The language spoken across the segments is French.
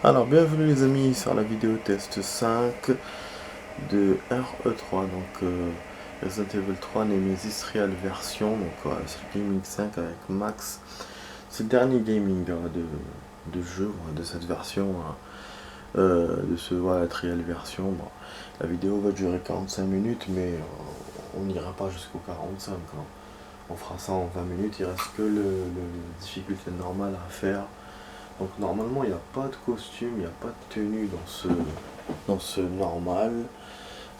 Alors bienvenue les amis sur la vidéo test 5 de RE3, Resident Evil 3 Nemesis Real Version, c'est le Gaming 5 avec Max. C'est le dernier gaming de jeu de cette version, de ce Real Version. Bon, la vidéo va durer 45 minutes mais on n'ira pas jusqu'au 45 hein. On fera ça en 20 minutes, il reste que le difficulté normale à faire. Donc normalement il n'y a pas de costume, il n'y a pas de tenue dans ce normal.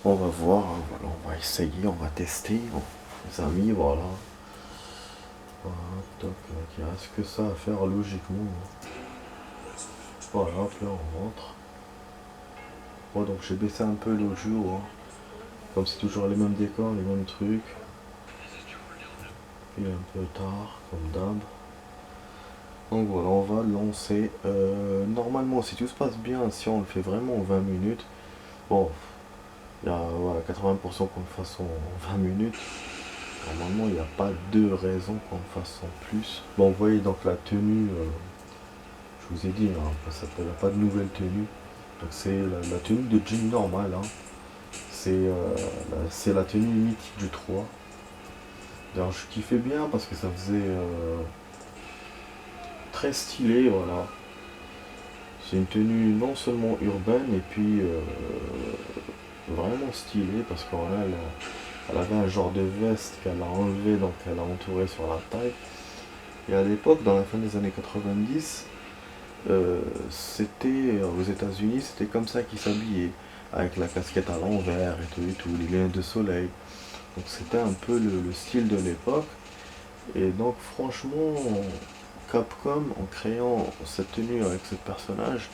On va voir, hein, voilà, on va essayer, on va tester, bon, les amis, voilà. Voilà, donc il reste que ça à faire logiquement. Hein. Voilà, hop là on rentre. Bon, donc j'ai baissé un peu l'autre jour, hein. Comme c'est toujours les mêmes décors, les mêmes trucs. Il est un peu tard, comme d'hab. Donc voilà, on va lancer. Normalement, si tout se passe bien, si on le fait vraiment en 20 minutes, bon, il y a voilà, 80% qu'on le fasse en 20 minutes. Normalement, il n'y a pas de raison qu'on le fasse en plus. Bon, vous voyez, donc la tenue, je vous ai dit, hein, il n'y a pas de nouvelle tenue. Donc c'est la tenue de jean normale. Hein. C'est la tenue mythique du 3. D'ailleurs, je kiffais bien parce que ça faisait très stylé, voilà. C'est une tenue non seulement urbaine et puis vraiment stylée parce elle avait un genre de veste qu'elle a enlevé, donc elle a entouré sur la taille. Et à l'époque, dans la fin des années 90, c'était aux États-Unis, c'était comme ça qu'ils s'habillaient, avec la casquette à l'envers et tout, les lunettes de soleil. Donc c'était un peu le style de l'époque. Et donc franchement, Capcom, en créant cette tenue avec ce personnage,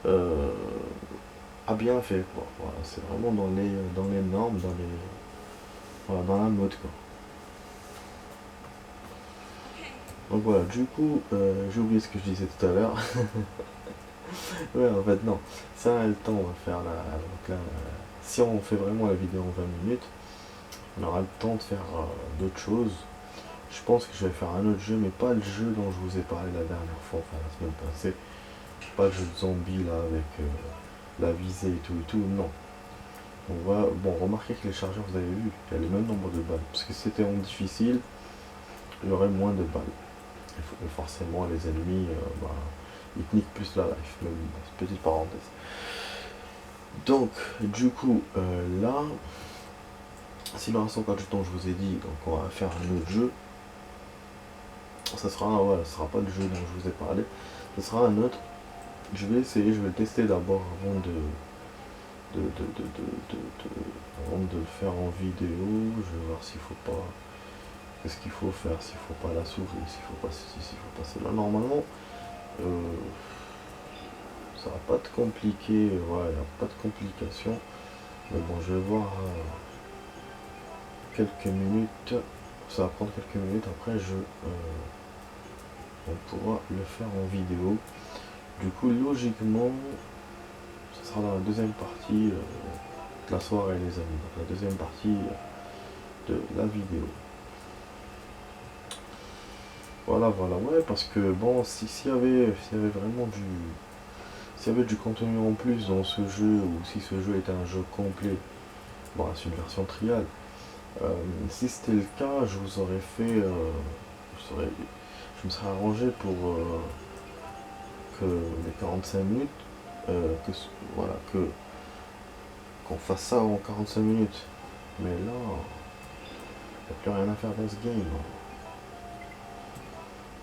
euh, a bien fait quoi. Voilà, c'est vraiment dans les normes, voilà, dans la mode quoi. Donc voilà, du coup, j'ai oublié ce que je disais tout à l'heure. Ouais, en fait, non. Ça, le temps, on va faire donc là, si on fait vraiment la vidéo en 20 minutes, on aura le temps de faire d'autres choses. Je pense que je vais faire un autre jeu, mais pas le jeu dont je vous ai parlé la dernière fois, enfin la semaine passée. Pas le jeu de zombie là, avec la visée et tout, non. On va, bon, remarquez que les chargeurs, vous avez vu, il y a le même nombre de balles. Parce que si c'était en difficile, il y aurait moins de balles. Et forcément, les ennemis, ils te niquent plus la life, même petite parenthèse. Donc, du coup, là, s'il en reste encore du temps, je vous ai dit, donc on va faire un autre jeu. Ça sera, ouais, ce sera pas le jeu dont je vous ai parlé, ce sera un autre. Je vais essayer, je vais le tester d'abord avant de le faire en vidéo. Je vais voir s'il faut pas, qu'est-ce qu'il faut faire, s'il faut pas la souris, s'il faut pas ceci, s'il faut pas cela. Normalement, ça va pas être compliqué, ouais, il n'y a pas de complications. Mais bon, je vais voir quelques minutes. Ça va prendre quelques minutes. Après, on pourra le faire en vidéo. Du coup, logiquement, ce sera dans la deuxième partie de la soirée, les amis. Donc, la deuxième partie de la vidéo. Voilà, ouais, parce que bon, s'il y avait vraiment s'il y avait du contenu en plus dans ce jeu, ou si ce jeu était un jeu complet, bon, c'est une version trial. Si c'était le cas, je vous aurais fait, je me serais arrangé pour que les 45 minutes, voilà, qu'on fasse ça en 45 minutes. Mais là, il n'y a plus rien à faire dans ce game.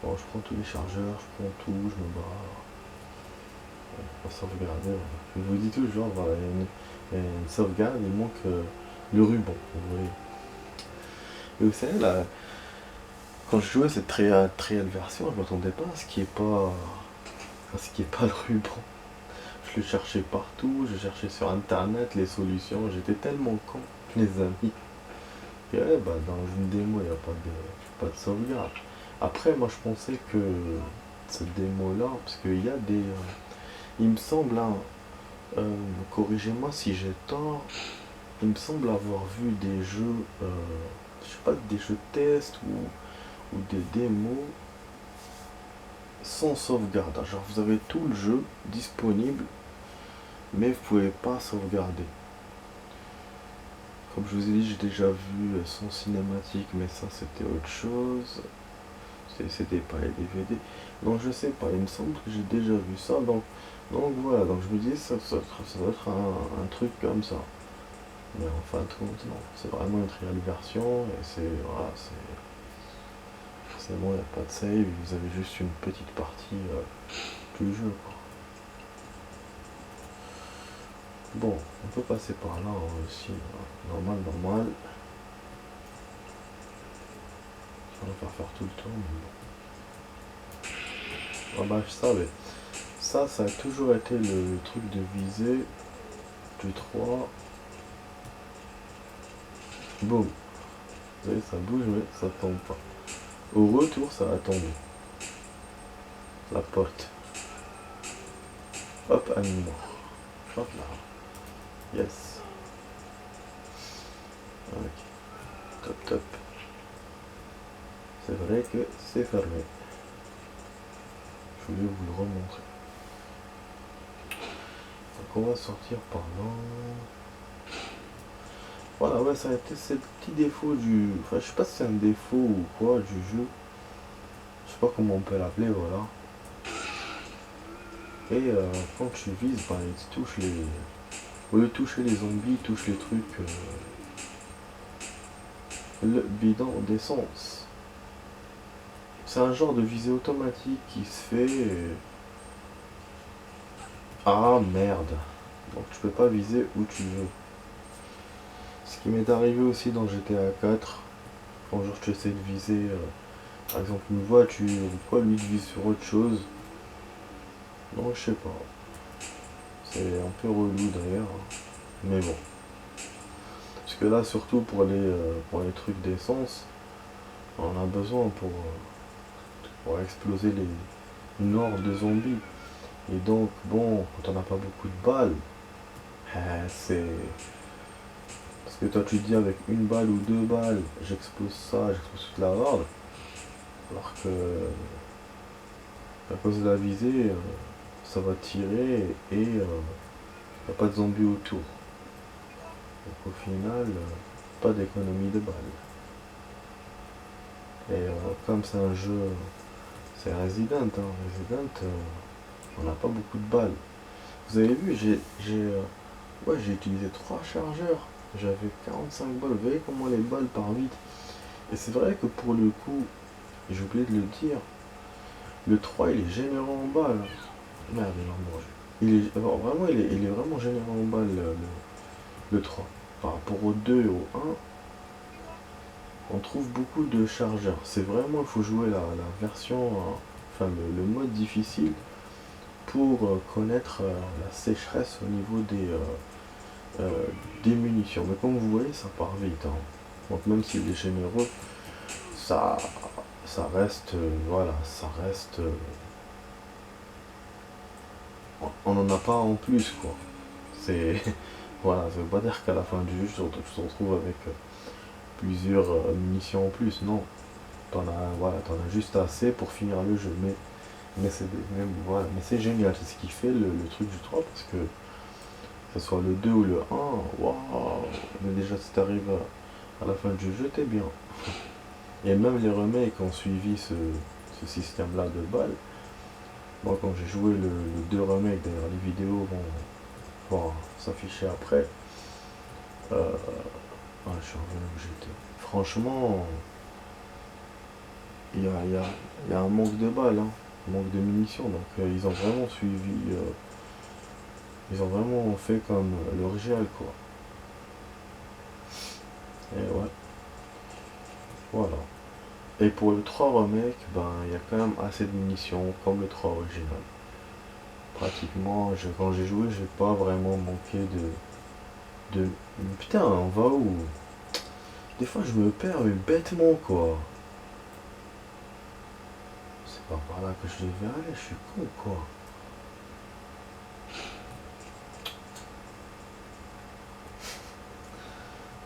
Bon, je prends tous les chargeurs, je prends tout, je me barre. On va sauvegarder. Voilà. Je vous dis toujours, voilà, il y a une sauvegarde, il manque le ruban. Vous voyez. Et vous savez, là, quand je jouais à cette trial version, je m'attendais pas à ce qui est pas, le ruban. Je le cherchais partout, je cherchais sur internet les solutions, j'étais tellement con, les amis. Et ouais, bah, dans une démo, il n'y a pas de sauvegarde. Après, moi je pensais que cette démo-là, parce qu'il y a des. Il me semble, hein, corrigez-moi si j'ai tort, il me semble avoir vu des jeux, je sais pas, des jeux de test ou des démos sans sauvegarde. Genre vous avez tout le jeu disponible, mais vous pouvez pas sauvegarder. Comme je vous ai dit, j'ai déjà vu son cinématique, mais ça c'était autre chose. C'était pas les DVD. Donc je sais pas, il me semble que j'ai déjà vu ça. Donc voilà, donc je me dis ça doit être un truc comme ça. Mais en fin de compte, non. C'est vraiment une trial version et c'est. Voilà, c'est bon, il n'y a pas de save, vous avez juste une petite partie du jeu, quoi. Bon, on peut passer par là aussi. Normal. On va faire tout le tour, mais bon. Ah bah je savais. Ça a toujours été le truc de viser du 3. Boum. Vous voyez, ça bouge, mais ça tombe pas. Au retour, ça va tomber. La porte. Hop, animaux. Hop là. Yes. Ok. Top. C'est vrai que c'est fermé. Je voulais vous le remontrer. Donc on va sortir par là. Voilà, ouais, ça a été ce petit défaut du... Enfin, je sais pas si c'est un défaut ou quoi du jeu. Je sais pas comment on peut l'appeler, voilà. Et quand tu vises, bah, tu touches les... Au lieu de toucher les zombies, il touche les trucs... Le bidon d'essence. C'est un genre de visée automatique qui se fait... Ah, merde. Donc tu peux pas viser où tu veux. Ce qui m'est arrivé aussi dans GTA 4, quand genre tu essaies de viser, par exemple une voiture ou quoi, lui il vise sur autre chose. Donc je sais pas. C'est un peu relou d'ailleurs. Mais bon. Parce que là surtout pour les trucs d'essence, on a besoin pour exploser une horde de zombies. Et donc bon, quand on n'a pas beaucoup de balles, c'est. Parce que toi tu te dis avec une balle ou deux balles, j'explose toute la horde. Alors que à cause de la visée, ça va tirer et il n'y a pas de zombies autour. Donc au final, pas d'économie de balles. Et comme c'est un jeu, c'est Resident, on n'a pas beaucoup de balles. Vous avez vu, j'ai utilisé 3 chargeurs. J'avais 45 balles. Vous voyez comment les balles partent vite. Et c'est vrai que pour le coup, j'ai oublié de le dire, le 3 il est généreux en balles. Merde, il en mange. Vraiment, il est vraiment généreux en balles le 3. Par rapport au 2 et au 1, on trouve beaucoup de chargeurs. C'est vraiment, il faut jouer la version, enfin le mode difficile pour connaître la sécheresse au niveau des munitions. Mais comme vous voyez, ça part vite. Hein. Donc même s'il est généreux, ça, ça reste, voilà, ça reste... on n'en a pas en plus, quoi. C'est... Voilà, ça veut pas dire qu'à la fin du jeu, tu te retrouves avec plusieurs munitions en plus, non. T'en as juste assez pour finir le jeu, voilà, mais c'est génial, c'est ce qui fait le truc du 3, parce que ce soit le 2 ou le 1, waouh, mais déjà si t'arrives à la fin du jeu, t'es bien. Et même les remakes ont suivi ce système-là de balles. Moi quand j'ai joué le 2 remake, d'ailleurs les vidéos vont s'afficher après. Je suis revenu où j'étais. Franchement, il y a un manque de balles, hein, un manque de munitions. Donc ils ont vraiment suivi, ils ont vraiment fait comme l'original, quoi. Et ouais, voilà. Et pour le 3 remake, ben il y a quand même assez de munitions comme le 3 original. Pratiquement, quand j'ai joué, j'ai pas vraiment manqué de. Putain, on va où? Des fois je me perds mais bêtement, quoi. C'est pas par là que je devais aller, je suis con, quoi.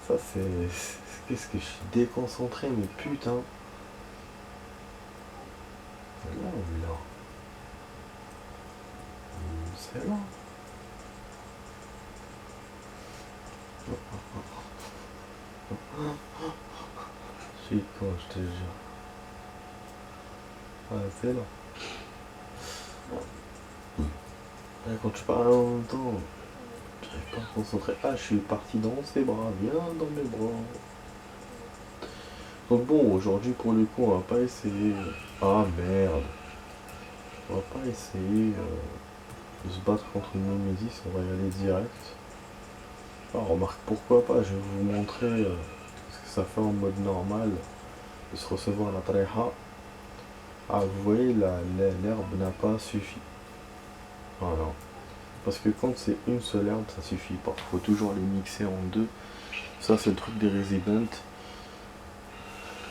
Ça c'est... Qu'est-ce que je suis déconcentré, mais putain. Là ou là? C'est là. Si, quand je te jure. Ouais, c'est là. Et quand tu parles en même temps, j'arrive pas à me concentrer. Ah, je suis parti dans ses bras. Viens dans mes bras. Donc bon, aujourd'hui, pour le coup, on va pas essayer... Ah, merde. On va pas essayer de se battre contre une Némésis. On va y aller direct. Ah, remarque, pourquoi pas. Je vais vous montrer ce que ça fait en mode normal de se recevoir la Treha. Ah, vous voyez, l'herbe n'a pas suffi. Voilà. Parce que quand c'est une seule herbe, ça suffit pas. Il faut toujours les mixer en deux. Ça, c'est le truc des Resident.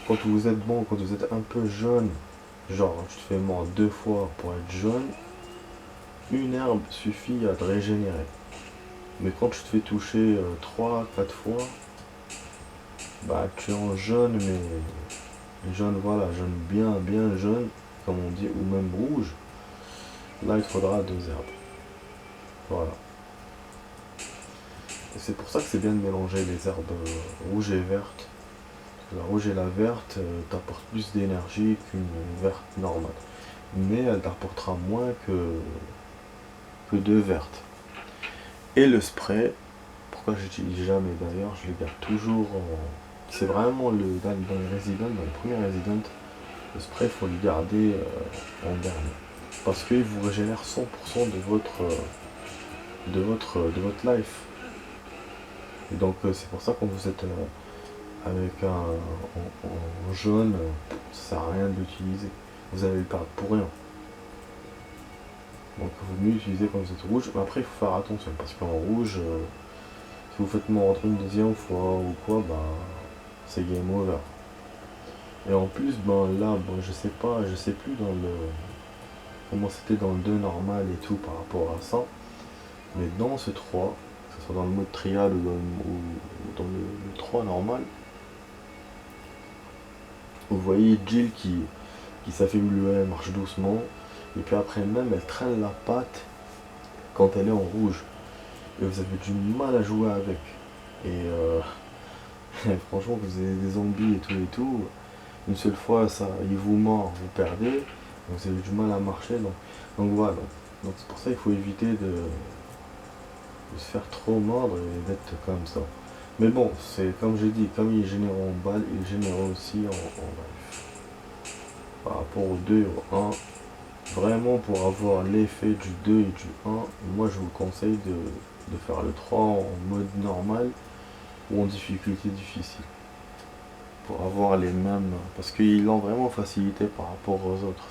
Quand vous êtes bon, quand vous êtes un peu jeune, genre tu te fais mort 2 fois pour être jeune, une herbe suffit à te régénérer. Mais quand tu te fais toucher 3, 4 fois, bah tu es en jaune, mais jaune, voilà, jaune bien jaune, comme on dit, ou même rouge. Là, il te faudra 2 herbes. Voilà. Et c'est pour ça que c'est bien de mélanger les herbes rouges et vertes. La rouge et la verte t'apportent plus d'énergie qu'une verte normale. Mais elle t'apportera moins que 2 vertes. Et le spray, pourquoi j'utilise jamais d'ailleurs, je le garde toujours en... C'est vraiment dans les Resident, dans les premiers Resident, le spray il faut le garder en dernier. Parce qu'il vous régénère 100% de votre life. Et donc c'est pour ça que quand vous êtes avec en jaune, ça sert à rien de l'utiliser. Vous allez le perdre pour rien. Donc il vaut mieux l'utiliser quand vous êtes rouge. Mais après il faut faire attention parce qu'en rouge, si vous faites mort une deuxième fois ou quoi, bah c'est game over. Et en plus, ben là, bon, je sais pas, je sais plus dans le comment c'était dans le 2 normal et tout par rapport à ça. Mais dans ce 3, que ce soit dans le mode trial ou dans le 3 normal, vous voyez Jill qui s'affaiblit, elle marche doucement, et puis après même elle traîne la patte quand elle est en rouge. Et vous avez du mal à jouer avec. Et franchement, vous avez des zombies et tout, une seule fois, ça, il vous mord, vous perdez, donc vous avez du mal à marcher. Donc voilà. Donc c'est pour ça qu'il faut éviter de se faire trop mordre et d'être comme ça. Mais bon, c'est comme j'ai dit, comme il est généré en balle, il est généré aussi en life. Par rapport au 2 et au 1, vraiment pour avoir l'effet du 2 et du 1, moi je vous conseille de faire le 3 en mode normal ou en difficulté difficile. Pour avoir les mêmes, parce qu'ils l'ont vraiment facilité par rapport aux autres,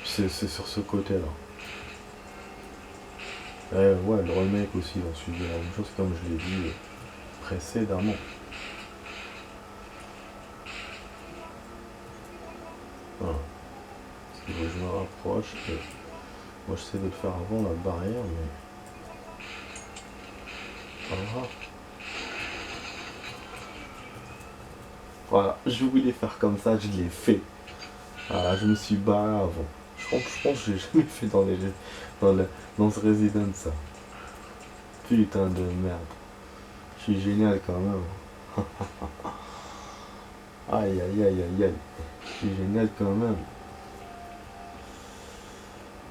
c'est sur ce côté là. Et ouais, le remake aussi, ils ont suivi la même chose comme je l'ai dit précédemment. Voilà. Parce que je me rapproche et moi j'essaie de le faire avant la barrière, mais voilà. Voilà, je voulais faire comme ça, je l'ai fait. Voilà, je me suis barré avant. Je pense que j'ai jamais fait dans ce Resident ça. Putain de merde. Je suis génial quand même. Aïe aïe aïe aïe aïe. Je suis génial quand même.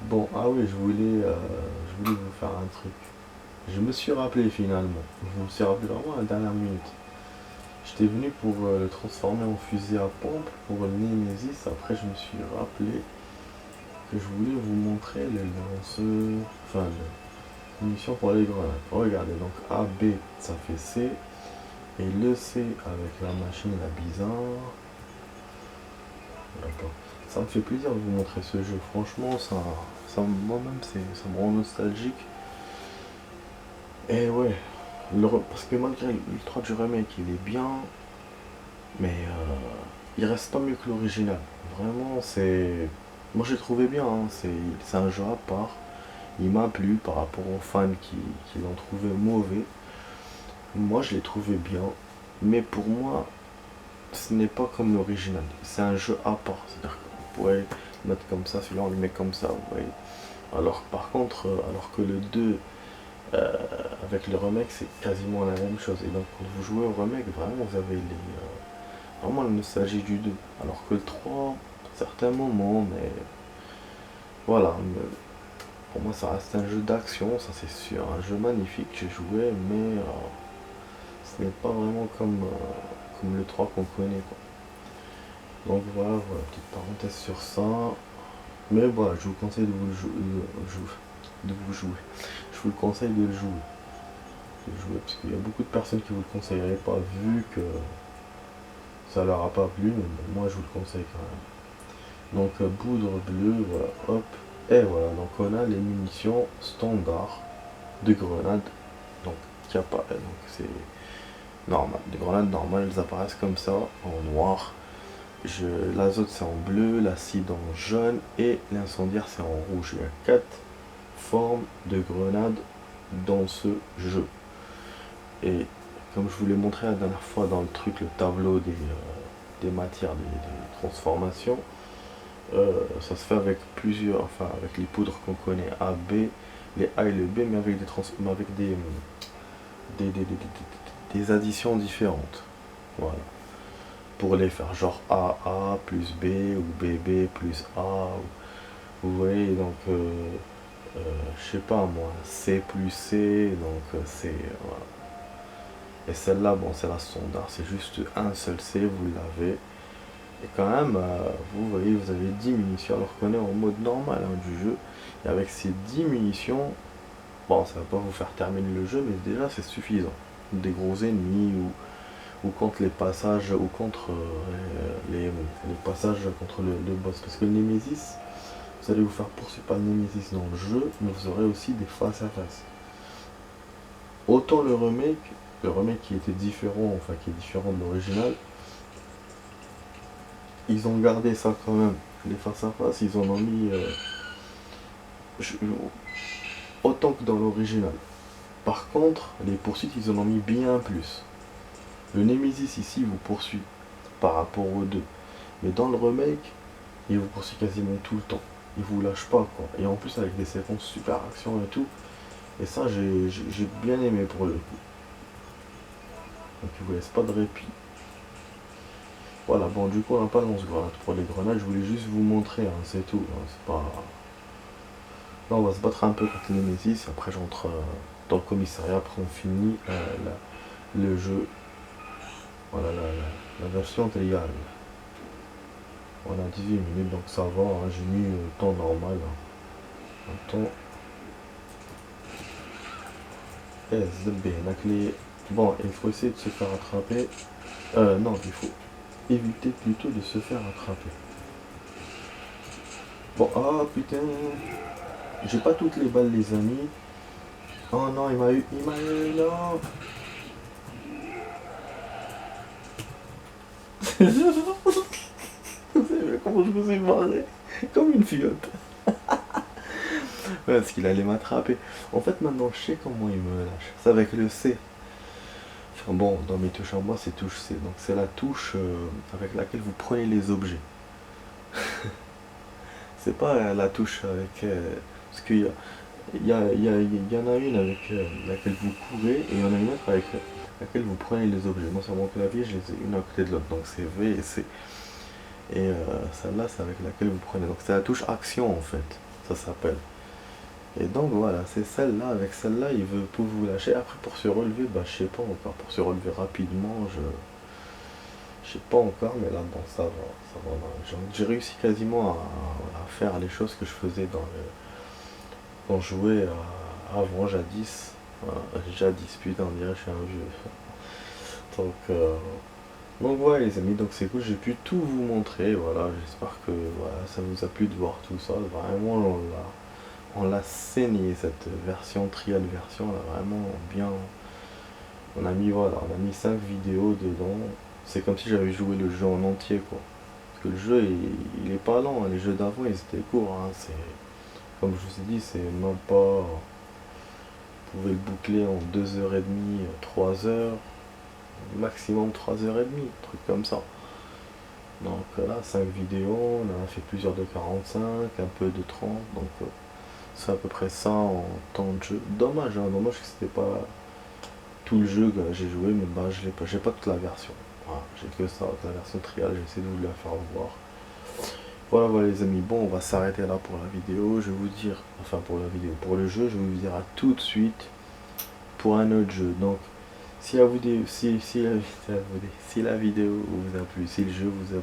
Bon, ah oui, je voulais vous faire un truc. Je me suis rappelé finalement. Je me suis rappelé vraiment à la dernière minute. J'étais venu pour le transformer en fusil à pompe pour le Nemesis. Après, je me suis rappelé que je voulais vous montrer les lanceurs, enfin, les munitions pour les grenades. Regardez, donc A, B, ça fait C. Et le C avec la machine, la bizarre. D'accord. Ça me fait plaisir de vous montrer ce jeu. Franchement, moi-même, ça me rend nostalgique. Et ouais, parce que malgré le 3 du remake, il est bien, mais il reste pas mieux que l'original. Vraiment, c'est... Moi, j'ai trouvé bien, hein. C'est un jeu à part. Il m'a plu par rapport aux fans qui l'ont trouvé mauvais. Moi, je l'ai trouvé bien. Mais pour moi, ce n'est pas comme l'original. C'est un jeu à part. C'est-à-dire qu'on pourrait le mettre comme ça, celui-là, on le met comme ça, vous voyez. Alors par contre, alors que le 2 avec le remake c'est quasiment la même chose. Et donc quand vous jouez au remake, vraiment vous avez vraiment la nostalgie du 2. Alors que le 3, certains moments, mais voilà. Pour moi ça reste un jeu d'action, ça c'est sûr. Un jeu magnifique, j'ai joué, mais ce n'est pas vraiment comme le 3 qu'on connaît, quoi. Donc voilà, petite parenthèse sur ça. Mais voilà, je vous conseille de vous jouer. Je vous le conseille de le jouer. Parce qu'il y a beaucoup de personnes qui vous le conseilleraient pas vu que ça leur a pas plu, mais bon, moi je vous le conseille quand même. Donc poudre bleue, voilà, hop. Et voilà, donc on a les munitions standards de grenades. Donc qui apparaissent, donc c'est normal. Les grenades normales, elles apparaissent comme ça, en noir. L'azote c'est en bleu, l'acide en jaune et l'incendiaire c'est en rouge. Il y a 4 formes de grenades dans ce jeu. Et comme je vous l'ai montré la dernière fois dans le truc, le tableau des matières, des transformations, ça se fait avec plusieurs, enfin avec les poudres qu'on connaît, A, B, les A et le B, mais avec des additions différentes. Voilà. Pour les faire genre AA plus B ou BB plus A. Vous voyez, donc je sais pas moi, C plus C, donc c'est. Voilà. Et celle-là, bon, c'est la standard, c'est juste un seul C, vous l'avez. Et quand même, vous voyez, vous avez 10 munitions alors qu'on est en mode normal du jeu. Et avec ces 10 munitions, bon, ça va pas vous faire terminer le jeu, mais déjà c'est suffisant. Des gros ennemis ou contre les passages, ou contre les passages contre le boss. Parce que le Nemesis, vous allez vous faire poursuivre par le Nemesis dans le jeu, mais vous aurez aussi des face à face. Autant le remake qui était différent, enfin qui est différent de l'original, ils ont gardé ça quand même. Les face à face, ils en ont mis autant que dans l'original. Par contre, les poursuites, ils en ont mis bien plus. Le Nemesis ici vous poursuit par rapport aux deux. Mais dans le remake, il vous poursuit quasiment tout le temps. Il vous lâche pas, quoi. Et en plus avec des séquences super action et tout. Et ça, j'ai bien aimé pour le coup. Donc il vous laisse pas de répit. Voilà, bon du coup on n'a pas de lance-grenade. Pour les grenades, je voulais juste vous montrer, hein, c'est tout. Hein, c'est pas. Là on va se battre un peu contre les Nemesis, après j'entre dans le commissariat, après on finit le jeu. Voilà la version légale. On a 18 minutes donc ça va, hein, j'ai mis temps normal. Hein. Un temps. Bon, il faut essayer de se faire attraper. Non, il faut éviter plutôt de se faire attraper. Bon, ah putain. J'ai pas toutes les balles les amis. Oh non, il m'a eu, non. Vous savez comment je vous ai marré? Comme une fiotte. Ouais, parce qu'il allait m'attraper. En fait, maintenant, je sais comment il me lâche. C'est avec le C. Enfin, bon, dans mes touches en bois, c'est touche C. Donc, c'est la touche avec laquelle vous prenez les objets. C'est pas la touche avec. Parce qu'il y en a une avec laquelle vous courez et il y en a une autre avec laquelle vous prenez les objets. Moi, sur mon clavier, je les ai une à côté de l'autre. Donc, c'est V et C. Et celle-là, c'est avec laquelle vous prenez. Donc, c'est la touche action en fait. Ça s'appelle. Et donc voilà, c'est celle-là, avec celle-là, il veut pour vous lâcher. Après pour se relever, bah je sais pas encore. Pour se relever rapidement, je sais pas encore, mais là bon ça va. J'ai réussi quasiment à faire les choses que je faisais quand je jouais avant jadis. Jadis, putain, on dirait que je suis un vieux. Donc voilà les amis, donc c'est cool, j'ai pu tout vous montrer, voilà, j'espère que voilà, ça vous a plu de voir tout ça, vraiment on l'a saigné cette version, trial version, là, vraiment bien. On a mis voilà, on a mis 5 vidéos dedans. C'est comme si j'avais joué le jeu en entier quoi. Parce que le jeu il est pas lent, hein. Les jeux d'avant ils étaient courts, hein. C'est. Comme je vous ai dit, c'est même pas. Vous pouvez le boucler en 2h30, 3h, maximum 3h30, truc comme ça. Donc là, 5 vidéos, on en a fait plusieurs de 45, un peu de 30, donc C'est à peu près ça en temps de jeu. Dommage, hein, dommage que c'était pas tout le jeu que j'ai joué, mais bah je l'ai pas, j'ai pas toute la version. Voilà, j'ai que ça, la version trial, j'ai essayé de vous la faire voir. Voilà, voilà les amis, bon on va s'arrêter là pour la vidéo, je vais vous dire, enfin pour la vidéo, pour le jeu, je vais vous dire à tout de suite pour un autre jeu. Donc si la vidéo, si la vidéo vous a plu, si le jeu vous a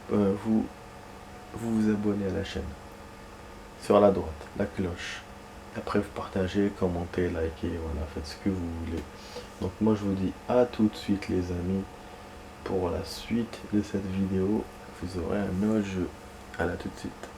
plu, vous abonnez à la chaîne, sur la droite, la cloche. Après vous partagez, commentez, likez, voilà, faites ce que vous voulez. Donc moi je vous dis à tout de suite les amis pour la suite de cette vidéo. Vous aurez un autre jeu. À la tout de suite.